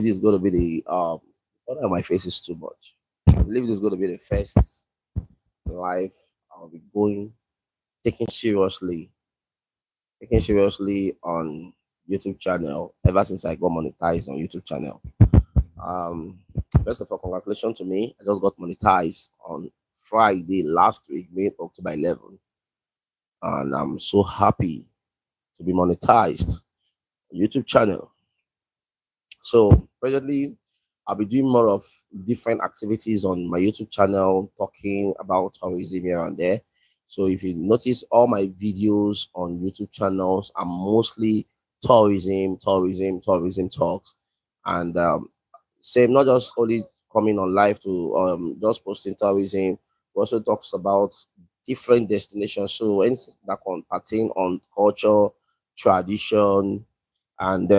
This is going to be the my face is too much. I believe this is going to be the first live I'll be going taking seriously, taking seriously on YouTube channel ever since I got monetized on YouTube channel. Um, First of all, congratulations to me. I just got monetized on Friday last week, made October 11, and I'm so happy to be monetized on YouTube channel. So presently, I'll be doing more of different activities on my YouTube channel, talking about tourism here and there. So if you notice, all my videos on YouTube channels are mostly tourism talks, and same not just only coming on live to just posting tourism. We also talks about different destinations. So anything that can pertain on culture, tradition, and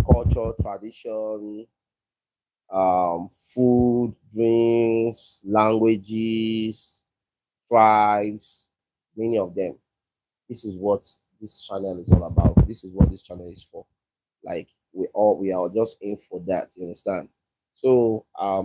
culture, tradition, food, drinks, languages, tribes, many of them. This is what this channel is all about. This is what this channel is for. Like we are just in for that. You understand? So I'll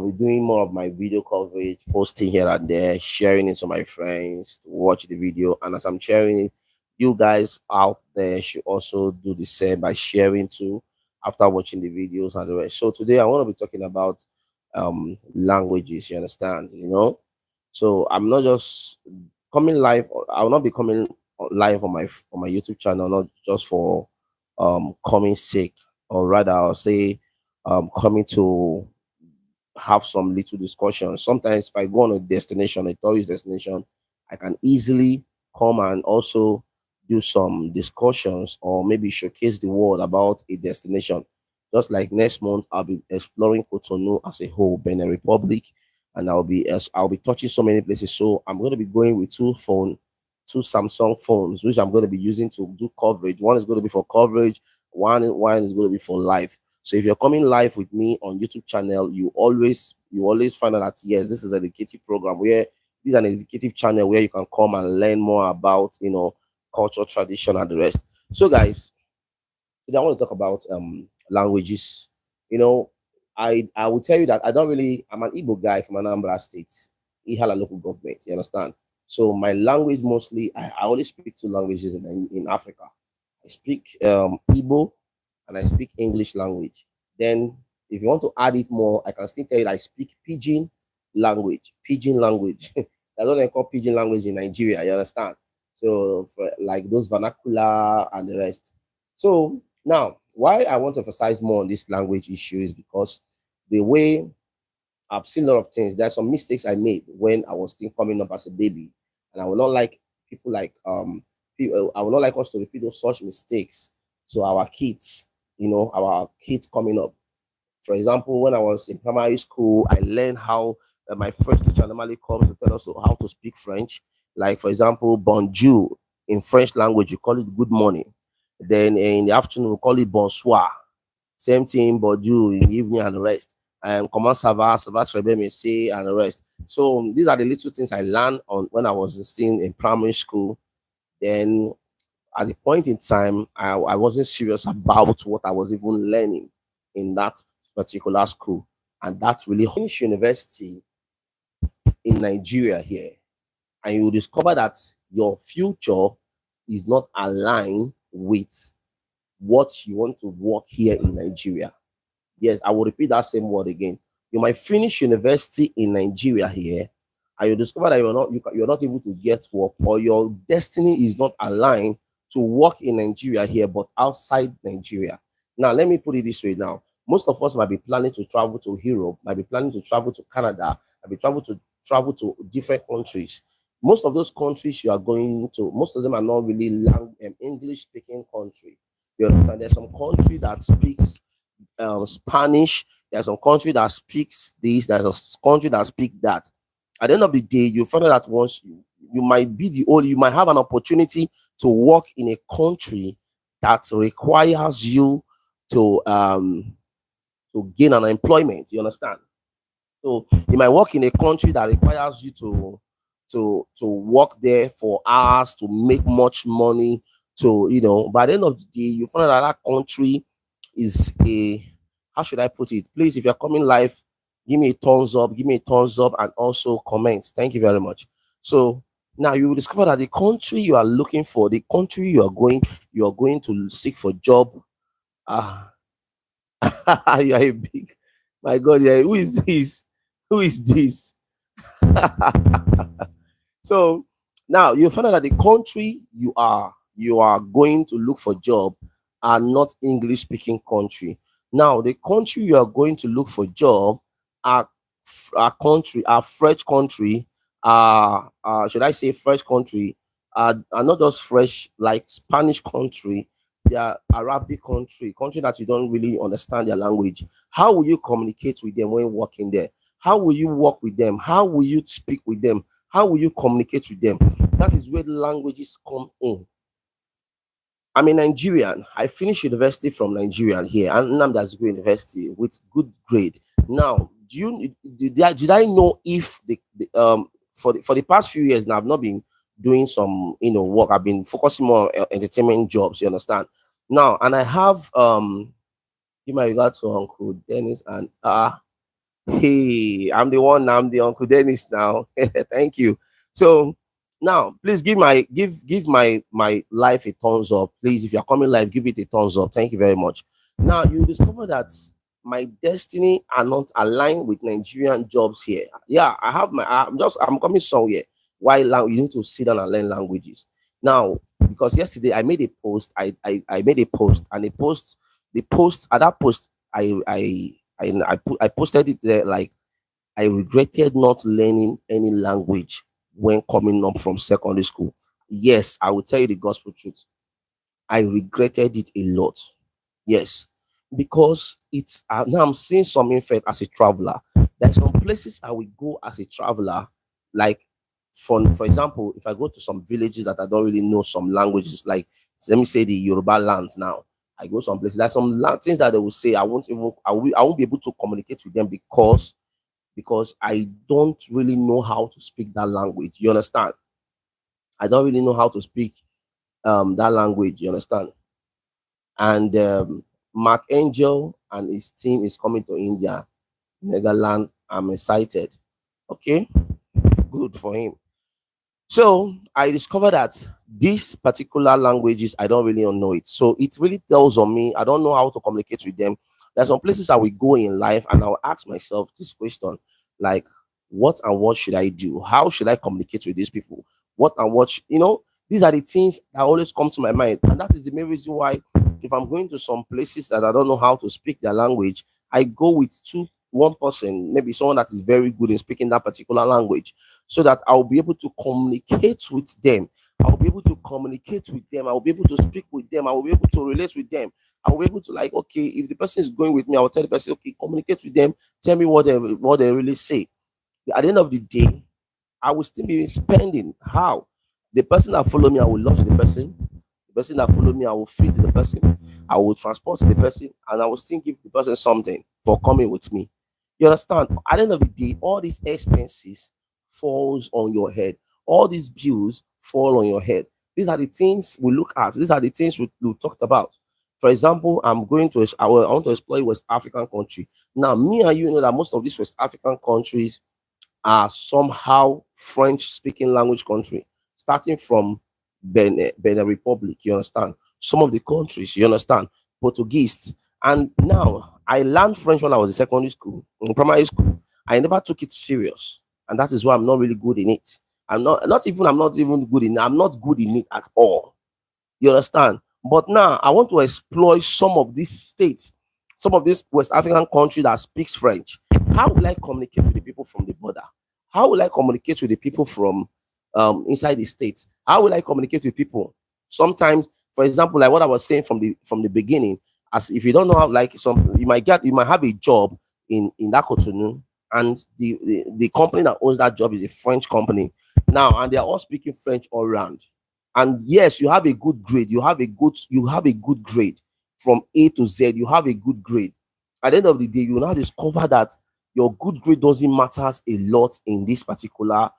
be doing more of my video coverage, posting here and there, sharing it to my friends to watch the video. And as I'm sharing it, you guys out there should also do the same by sharing too after watching the videos and the rest. So today I want to be talking about languages, you understand, So I'm not just coming live, I will not be coming live on my YouTube channel, not just for coming sake, or rather I'll say coming to have some little discussion. Sometimes if I go on a destination, a tourist destination, I can easily come and also do some discussions or maybe showcase the world about a destination. Just like next month, I'll be exploring Cotonou as a whole, Benin Republic, and I'll be touching so many places. So I'm going to be going with two Samsung phones, which I'm going to be using to do coverage. One is going to be for coverage, one is going to be for live. So if you're coming live with me on YouTube channel, you always find out that yes, this is an educative program where this is an educative channel where you can come and learn more about culture, tradition, and the rest. So guys, today I want to talk about languages. You know, I will tell you that I'm an Igbo guy from Anambra State, Ihala local government. You understand? So my language mostly I only speak two languages in Africa. I speak Igbo and I speak English language. Then, if you want to add it more, I can still tell you that I speak Pidgin language. Pidgin language. That's what they call Pidgin language in Nigeria. You understand? So, for like those vernacular and the rest. So now, why I want to emphasize more on this language issue is because the way I've seen a lot of things. There are some mistakes I made when I was still coming up as a baby, and I would not like people like I would not like us to repeat those such mistakes to our kids. Our kids coming up. For example, when I was in primary school, I learned how my French teacher normally comes to tell us how to speak French. Like for example, bonjour in French language, you call it good morning. Then in the afternoon, we call it bonsoir. Same thing, bonjour in the evening and the rest. Comment ça va très bien, merci, and the rest. So these are the little things I learned on when I was still in primary school. Then at the point in time, I wasn't serious about what I was even learning in that particular school. And that's really finish university in Nigeria here. And you will discover that your future is not aligned with what you want to work here in Nigeria. Yes, I will repeat that same word again. You might finish university in Nigeria here, and you discover that you're not able to get work, or your destiny is not aligned to work in Nigeria here, but outside Nigeria. Now, let me put it this way. Now, most of us might be planning to travel to Europe, might be planning to travel to Canada, might be travel to different countries. Most of those countries you are going to, most of them are not really English speaking country. You understand? There's some country that speaks Spanish. There's some country that speaks this. There's a country that speaks that. At the end of the day, you find out that once you might be you might have an opportunity to work in a country that requires you to gain an employment. You understand? So you might work in a country that requires you to work there for hours to make much money, So, by the end of the day, you find out that country is a, how should I put it? Please, if you're coming live, give me a thumbs up, give me a thumbs up, and also comments. Thank you very much. So now you will discover that the country you are looking for, the country you are going to seek for job. Ah, you are a big, my God, yeah. Who is this? Who is this? So now you find out that the country you are going to look for job are not English speaking country. Now the country you are going to look for job are are French country, should I say French country, are not just French like Spanish country. They are Arabic country that you don't really understand their language. How will you communicate with them when working there? How will you work with them? How will you speak with them? How will you communicate with them? That is where the languages come in. I'm a Nigerian. I finished university from Nigeria here, and Nnamdi University with good grade. Now, did I know if for the past few years now I've not been doing some work. I've been focusing more on entertainment jobs. You understand? Now, and I have give my regards to Uncle Dennis and hey, I'm the one now. I'm the Uncle Dennis now. Thank you. So now, please give my life a thumbs up. Please, if you're coming live, give it a thumbs up. Thank you very much. Now you discover that my destiny are not aligned with Nigerian jobs here. Yeah, I'm coming somewhere. Why you need to sit down and learn languages now? Because yesterday I made a post. I made a post, and the post at that post I posted it there like I regretted not learning any language when coming up from secondary school. Yes, I will tell you the gospel truth. I regretted it a lot. Yes, because it's now I'm seeing some effect as a traveler. There's some places I will go as a traveler, like for example, if I go to some villages that I don't really know some languages, like let me say the Yoruba lands now. I go some places. There's some things that they will say I won't be able to communicate with them because I don't really know how to speak that language. You understand? I don't really know how to speak that language. You understand? And Mark Angel and his team is coming to India, Netherlands. I'm excited. Okay, good for him. So I discovered that these particular languages, I don't really know it. So it really tells on me, I don't know how to communicate with them. There's some places I will go in life and I'll ask myself this question, like, what and what should I do? How should I communicate with these people? What and what, these are the things that always come to my mind. And that is the main reason why if I'm going to some places that I don't know how to speak their language, I go with one person, maybe someone that is very good in speaking that particular language, so that I'll be able to communicate with them. I'll be able to communicate with them. I'll be able to speak with them. I will be able to relate with them. I'll be able to, like, okay, if the person is going with me, I'll tell the person, okay, communicate with them. Tell me what they really say. At the end of the day, I will still be spending. How? The person that follow me, I will lodge the person. The person that follow me, I will feed the person. I will transport the person, and I will still give the person something for coming with me. You understand? At the end of the day, all these expenses falls on your head. All these bills fall on your head. These are the things we look at. These are the things we talked about. For example, I want to explore West African country. Now, me and you know that most of these West African countries are somehow French speaking language country, starting from Benin Republic, you understand? Some of the countries, you understand, Portuguese. And now I learned French when I was in secondary school, in primary school. I never took it serious. And that is why I'm not really good in it. I'm not even good in I'm not good in it at all. You understand? But now I want to explore some of these states, some of these West African countries that speaks French. How will I communicate with the people from the border? How will I communicate with the people from inside the states? How will I communicate with people? Sometimes, for example, like what I was saying from the beginning, as if you don't know how, like you might have a job in that Cotonou, and the company that owns that job is a French company now, and they are all speaking French all around. And yes, you have a good grade. You have a good grade from A to Z. You have a good grade. At the end of the day, you now discover that your good grade doesn't matter a lot in this particular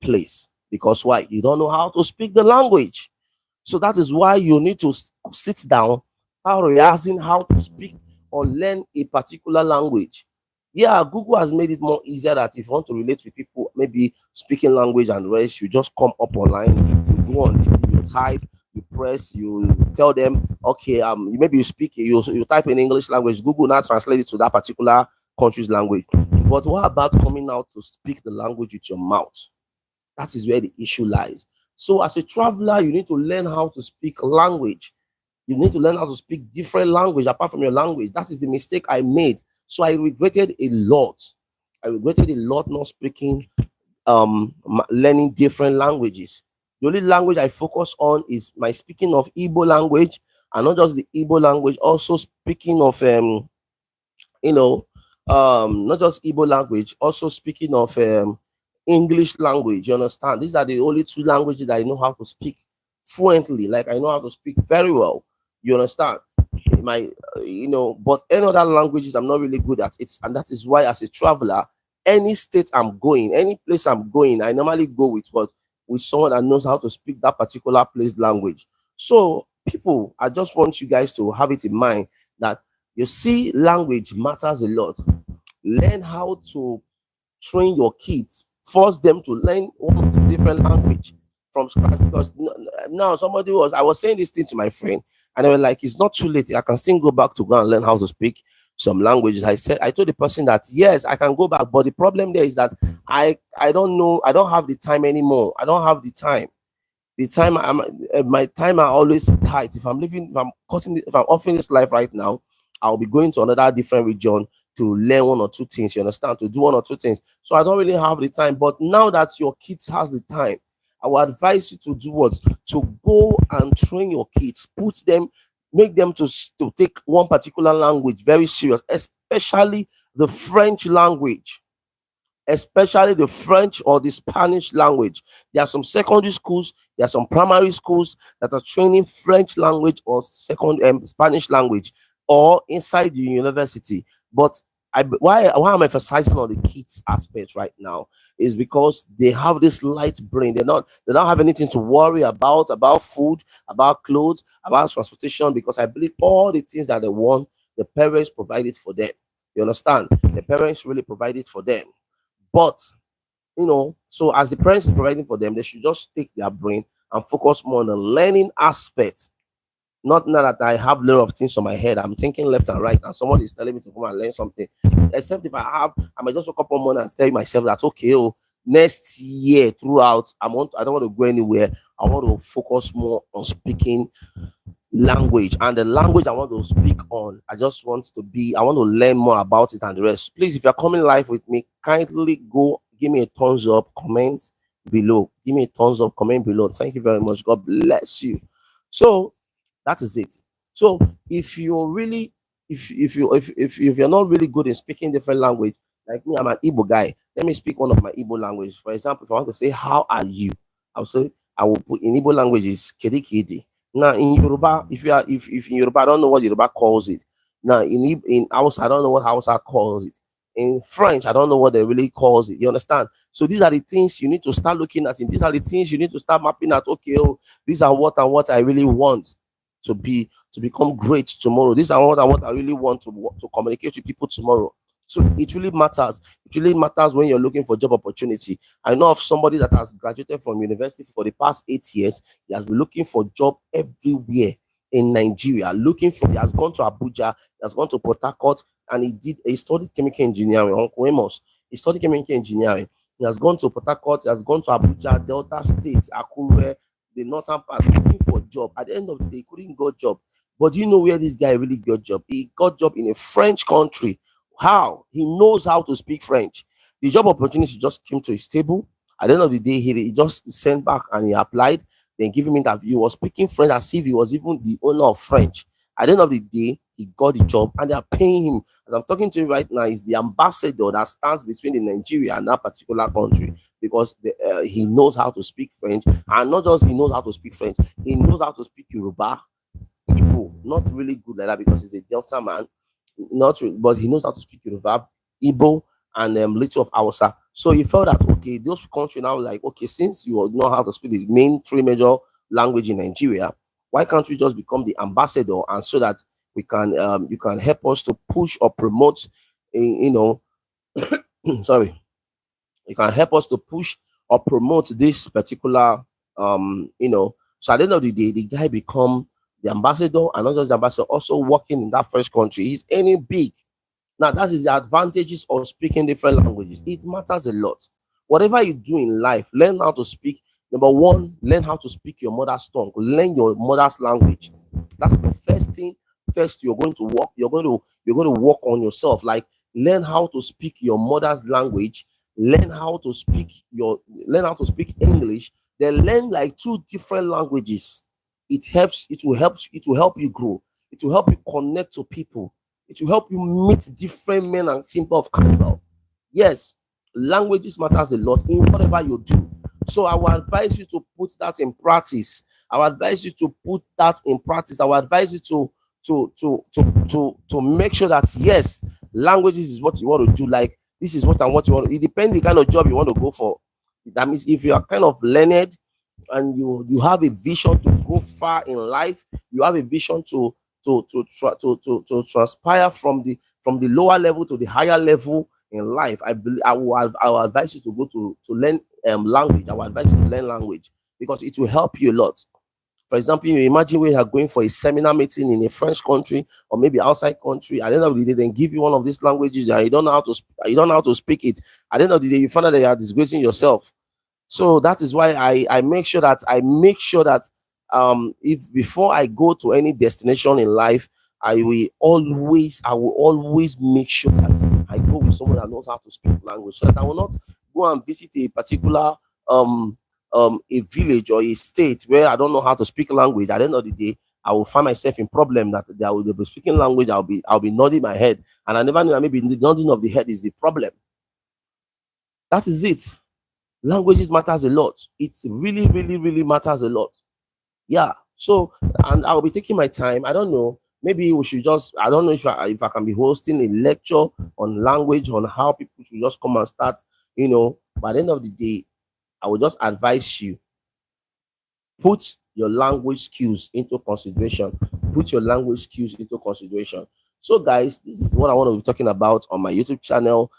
place, because why? You don't know how to speak the language. So that is why you need to sit down, start rehearsing how to speak or learn a particular language. Yeah, Google has made it more easier that if you want to relate with people, maybe speaking language and the rest, you just come up online, you go on this thing, you type, you press, you tell them, okay, maybe you speak, you type in English language, Google now translate it to that particular country's language. But what about coming out to speak the language with your mouth? That is where the issue lies. So as a traveler, you need to learn how to speak language. You need to learn how to speak different language apart from your language. That is the mistake I made. So I regretted a lot. I regretted a lot not speaking, learning different languages. The only language I focus on is my speaking of Igbo language, and not just the Igbo language, also speaking of you know, not just Igbo language, also speaking of English language. You understand? These are the only two languages that I know how to speak fluently. Like I know how to speak very well. You understand? My, but any other languages I'm not really good at it, and that is why as a traveler, any state I'm going, any place I'm going, I normally go with what with someone that knows how to speak that particular place language. So people, I just want you guys to have it in mind that you see, language matters a lot. Learn how to train your kids, force them to learn one or two different language from scratch. Because now I was saying this thing to my friend, and they were like, it's not too late. I can still go back to go and learn how to speak some languages. I told the person that yes, I can go back, but the problem there is that I don't know, I don't have the time anymore. I don't have the time. The time my time are always tight. If I'm living, if I'm cutting, if I'm offering this life right now, I'll be going to another different region to learn one or two things. You understand? To do one or two things. So I don't really have the time. But now that your kids has the time, I will advise you to do what? To go and train your kids. Put them, make them to take one particular language very serious, especially the French language, especially the French or the Spanish language. There are some secondary schools, there are some primary schools that are training French language or Spanish language, or inside the university. But why I'm emphasizing on the kids aspect right now is because they have this light brain. They don't have anything to worry about food, about clothes, about transportation, because I believe all the things that they want, the parents provided for them. You understand? The parents really provided for them. But so as the parents is providing for them, they should just take their brain and focus more on the learning aspect. Not now that I have a lot of things on my head, I'm thinking left and right, and someone is telling me to come and learn something. Except if I might just wake up one morning and tell myself that okay, next year throughout, I don't want to go anywhere. I want to focus more on speaking language, and the language I want to speak on, I want to learn more about it and the rest. Please, if you're coming live with me, kindly go give me a thumbs up, comment below. Give me a thumbs up, comment below. Thank you very much. God bless you. So that is it. So if you're really, if you're not really good in speaking different language, like me, I'm an Igbo guy. Let me speak one of my Igbo language. For example, if I want to say how are you, I'll say, I will put in Igbo language is kedi kedi. Now in Yoruba, if in Yoruba, I don't know what Yoruba calls it. Now in Hausa, I don't know what Hausa calls it. In French, I don't know what they really calls it. You understand? So these are the things you need to start looking at. And these are the things you need to start mapping out. Okay, these are what and what I really want to become great tomorrow. These are what I really want to communicate with people tomorrow. So it really matters. It really matters when you're looking for job opportunity. I know of somebody that has graduated from university for the past 8 years. He has been looking for job everywhere in Nigeria. He has gone to Abuja, he has gone to Port Harcourt, and he studied chemical engineering. Uncle Amos, he studied chemical engineering. He has gone to Port Harcourt, he has gone to Abuja, Delta State, Akure, the northern part, looking for a job. At the end of the day, he couldn't get job. But do you know where this guy really got job? He got job in a French country. How? He knows how to speak French. The job opportunity just came to his table. At the end of the day, he just sent back and he applied. Then give him interview. He was speaking French as if he was even the owner of French. At the end of the day, he got the job and they are paying him. As I'm talking to you right now, he's the ambassador that stands between the Nigeria and that particular country, because he knows how to speak French. And not just he knows how to speak French, he knows how to speak Yoruba, Igbo. Not really good like that because he's a Delta man. But he knows how to speak Yoruba, Igbo, and little of Hausa. So he felt that okay, those countries now like okay, since you know how to speak the main three major language in Nigeria, why can't we just become the ambassador, and so that we can you can help us to push or promote, you know, sorry, you can help us to push or promote this particular so at the end of the day, the guy become the ambassador, and not just the ambassador, also working in that first country. He's earning big. Now, that is the advantages of speaking different languages. It matters a lot. Whatever you do in life, learn how to speak. Number one, learn how to speak your mother's tongue. Learn your mother's language. That's the first thing. First, you're going to work. You're going to work on yourself. Like, learn how to speak your mother's language. Learn how to speak your. Learn how to speak English. Then learn like two different languages. It helps. It will help. It will help you grow. It will help you connect to people. It will help you meet different men and timber of caliber. Yes, languages matters a lot in whatever you do. So I will advise you to put that in practice. I will advise you to put that in practice. I will advise you to make sure that yes, languages is what you want to do. Like, this is what and what you want. It depends the kind of job you want to go for. That means if you are kind of learned, and you have a vision to go far in life, you have a vision to transpire from the lower level to the higher level in life. I will advise you to go to learn language. I will advise you to learn language, because it will help you a lot. For example, you imagine we are going for a seminar meeting in a French country, or maybe outside country. At the end of the day, then give you one of these languages and you don't know how to you don't know how to speak it. At the end of the day, you find out that you are disgracing yourself. So that is why I make sure that if before I go to any destination in life, I will always make sure that I go with someone that knows how to speak language, so that I will not go and visit a particular um a village or a state where I don't know how to speak language. At the end of the day, I will find myself in problem that they'll be speaking language. I'll be nodding my head, and I never knew that maybe the nodding of the head is the problem. That is it. Languages matters a lot. It really, really, really matters a lot. Yeah. So, and I'll be taking my time. I don't know. Maybe we should just. I don't know if I can be hosting a lecture on language, on how people should just come and start. By the end of the day, I will just advise you, put your language skills into consideration. Put your language skills into consideration. So, guys, this is what I want to be talking about on my YouTube channel.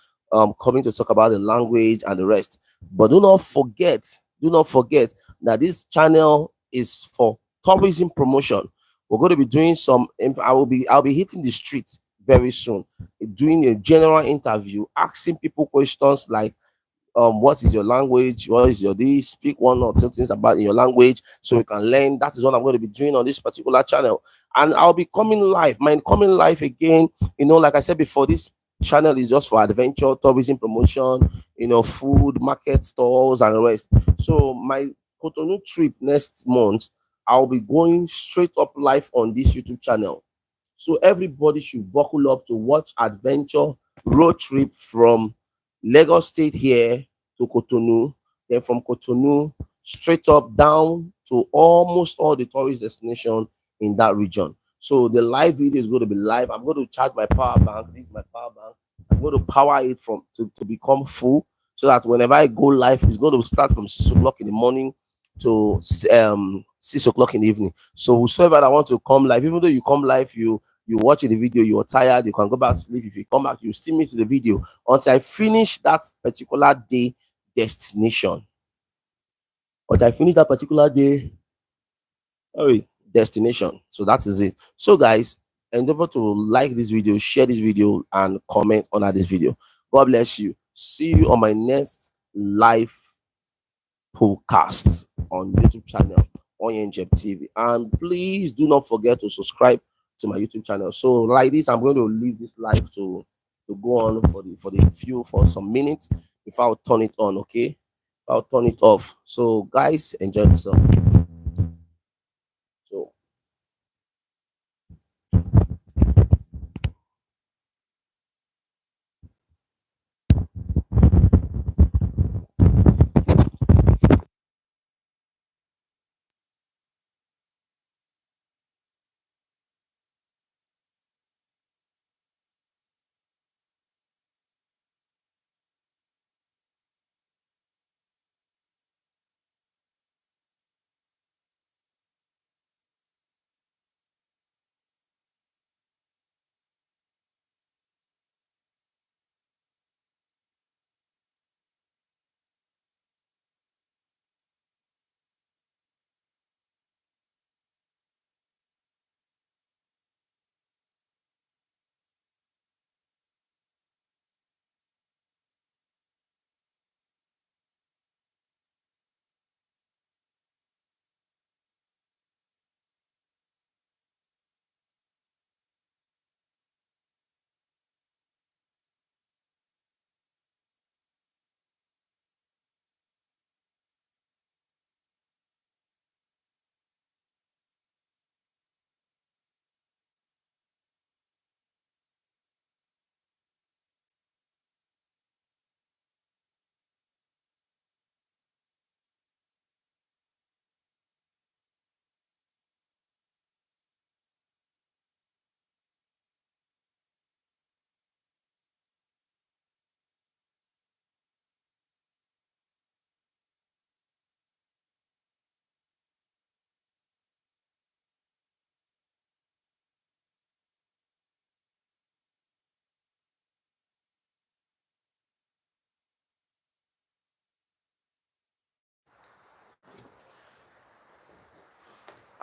Coming to talk about the language and the rest. But do not forget that this channel is for tourism promotion. We're going to be doing some. I'll be hitting the streets very soon, doing a general interview, asking people questions like what is your language, what is your this, speak one or two things about in your language so we can learn. That is what I'm going to be doing on this particular channel, and I'll be coming live, coming live again. Like I said before, this channel is just for adventure, tourism promotion, food, market stalls and the rest. So my Cotonou trip next month, I'll be going straight up live on this YouTube channel. So everybody should buckle up to watch adventure road trip from Lagos State here to Cotonou, then from Cotonou straight up down to almost all the tourist destinations in that region. So the live video is going to be live. I'm going to charge my power bank. This is my power bank. I'm going to power it to become full, so that whenever I go live, it's going to start from 6 o'clock in the morning to 6 o'clock in the evening. So whosoever that want to come live, even though you come live, you watch the video, you are tired, you can go back to sleep. If you come back, you still meet the video until I finish that particular day destination. Until I finish that particular day, sorry, destination. So that is it. So guys, endeavor to like this video, share this video, and comment under this video. God bless you. See you on my next live podcast on YouTube channel, ONYENJEM TV. And please do not forget to subscribe to my YouTube channel. So like this, I'm going to leave this live to go on for some minutes before I'll turn it on, okay? I'll turn it off. So guys, enjoy yourself. So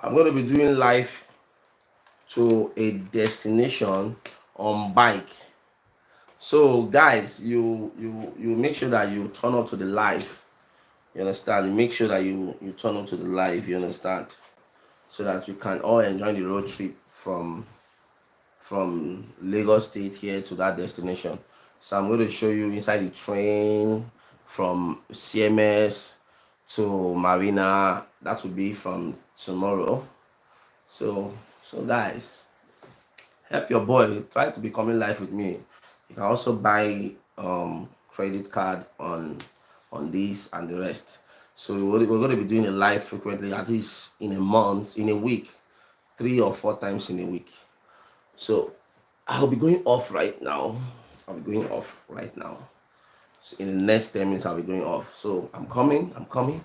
I'm going to be doing live to a destination on bike. So guys, you make sure that you turn up to the live. You understand? You make sure that you turn up to the live. You understand? So that we can all enjoy the road trip from Lagos State here to that destination. So I'm going to show you inside the train from CMS to Marina. That will be from tomorrow. So guys, help your boy. Try to be coming live with me. You can also buy credit card on this and the rest. So we're going to be doing a live frequently, at least in a month, in a week, 3 or 4 times in a week. So I'll be going off right now. I'll be going off right now. So in the next 10 minutes, I'll be going off. So I'm coming. I'm coming.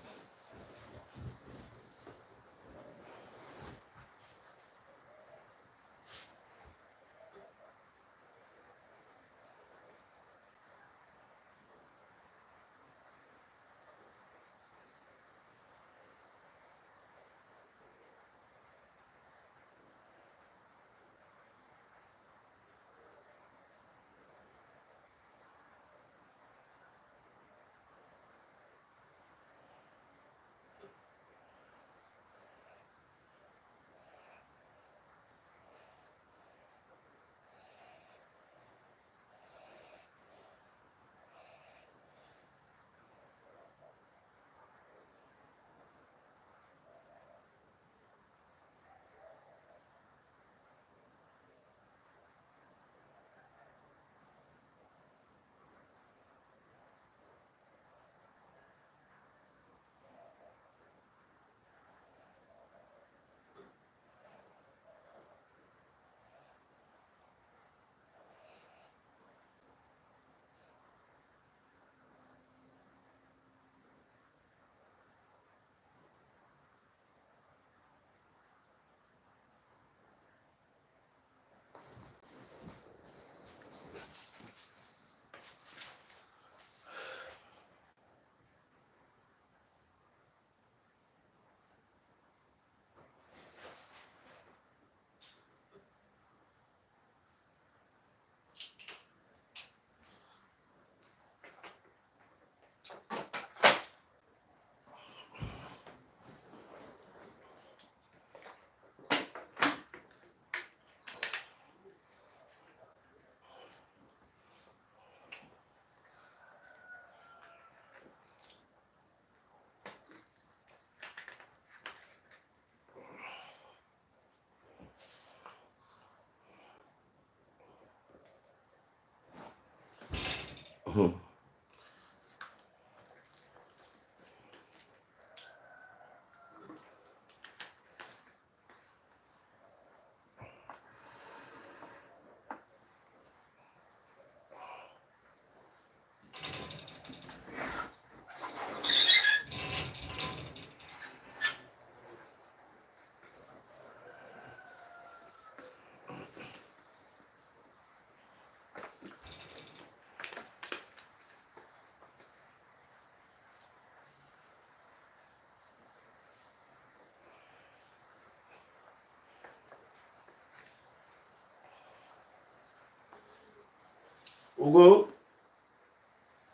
Ugo,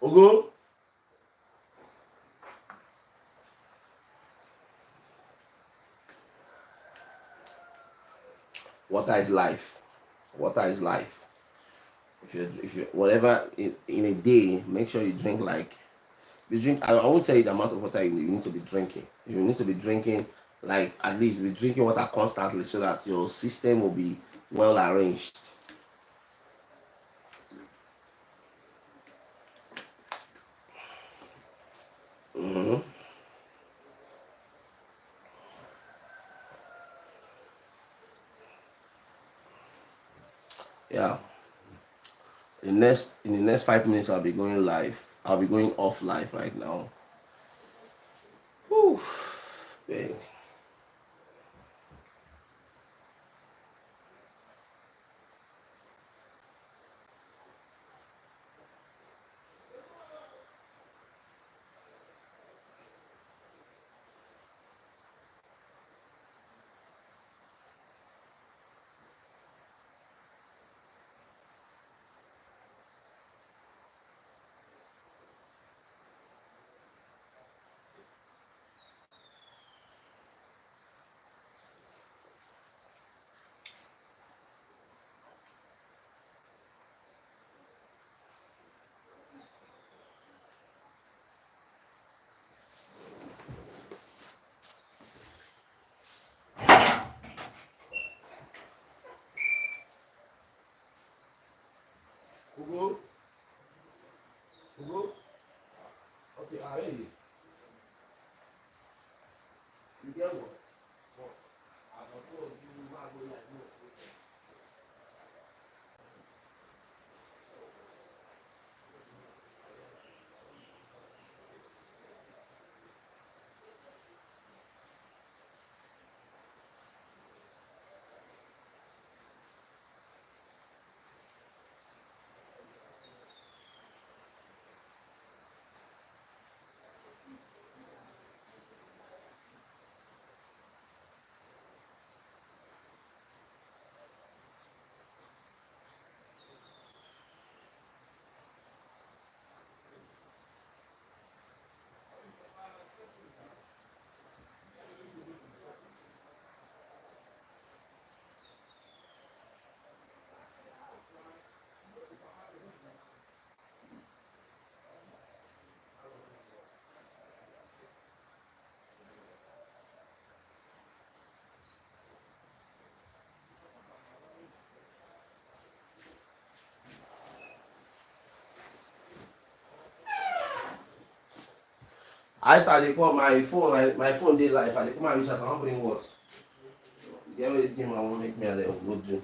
Ugo. Water is life. Water is life. If you whatever in a day, make sure you drink like you drink. I won't tell you the amount of water you need to be drinking. You need to be drinking like at least be drinking water constantly so that your system will be well arranged. hmm Yeah. In the next 5 minutes, I'll be going live. I'll be going off live right now. Whew. Babe. Ugo, Ugo. Okay, I hear you. You get what? What? I was told you want to go like no. I started call my phone. My phone did life. I come and reach out. I'm bring what? The only thing I want to make me a good do.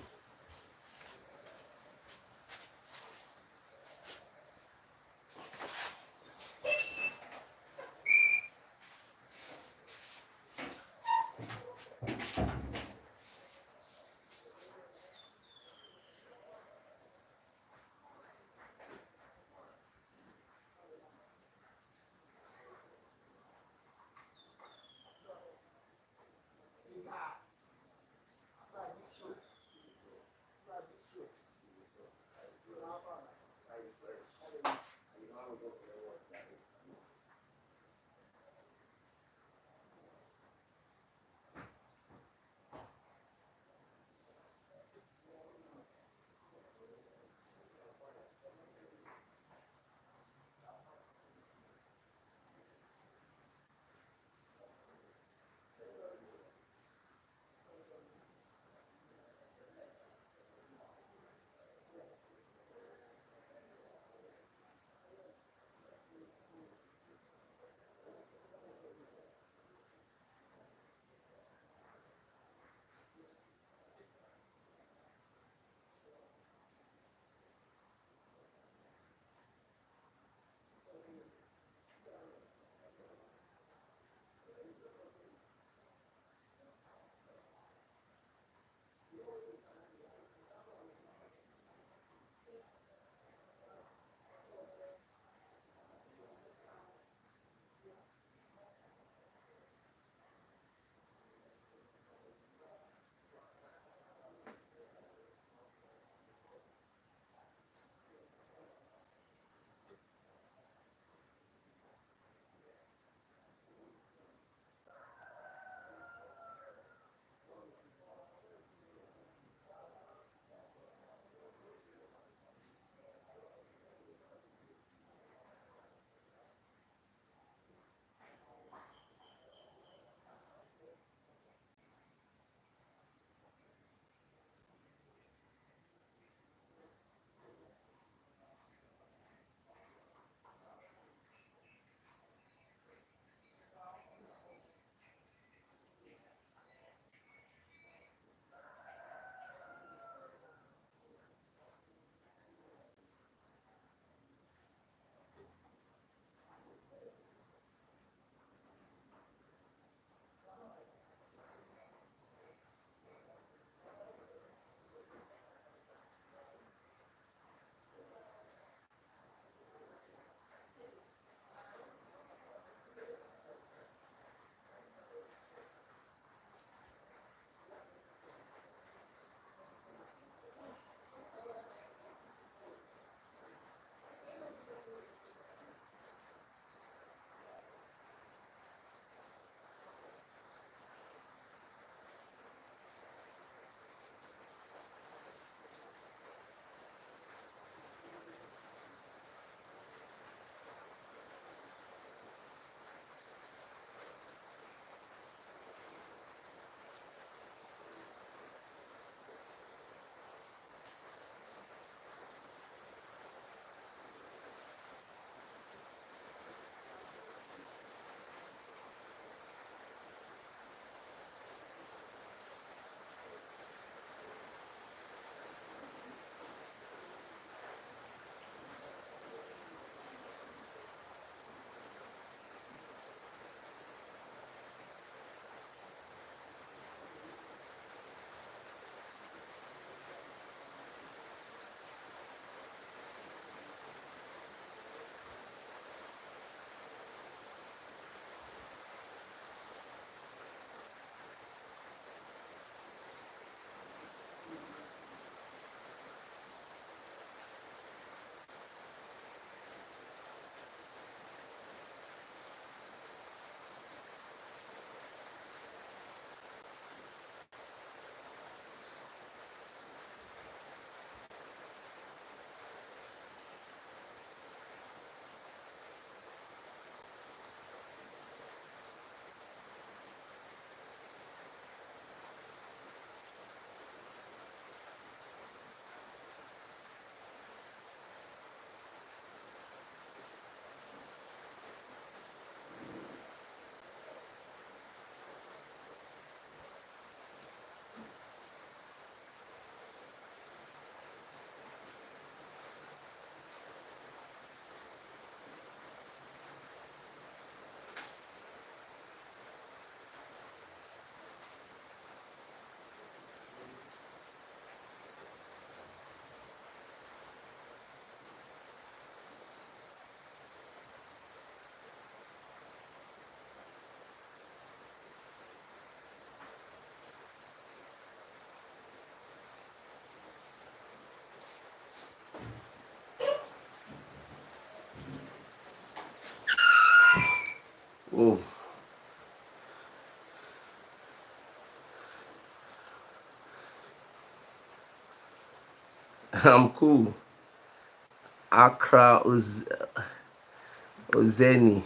Oh, I'm cool. Accra Ozeni.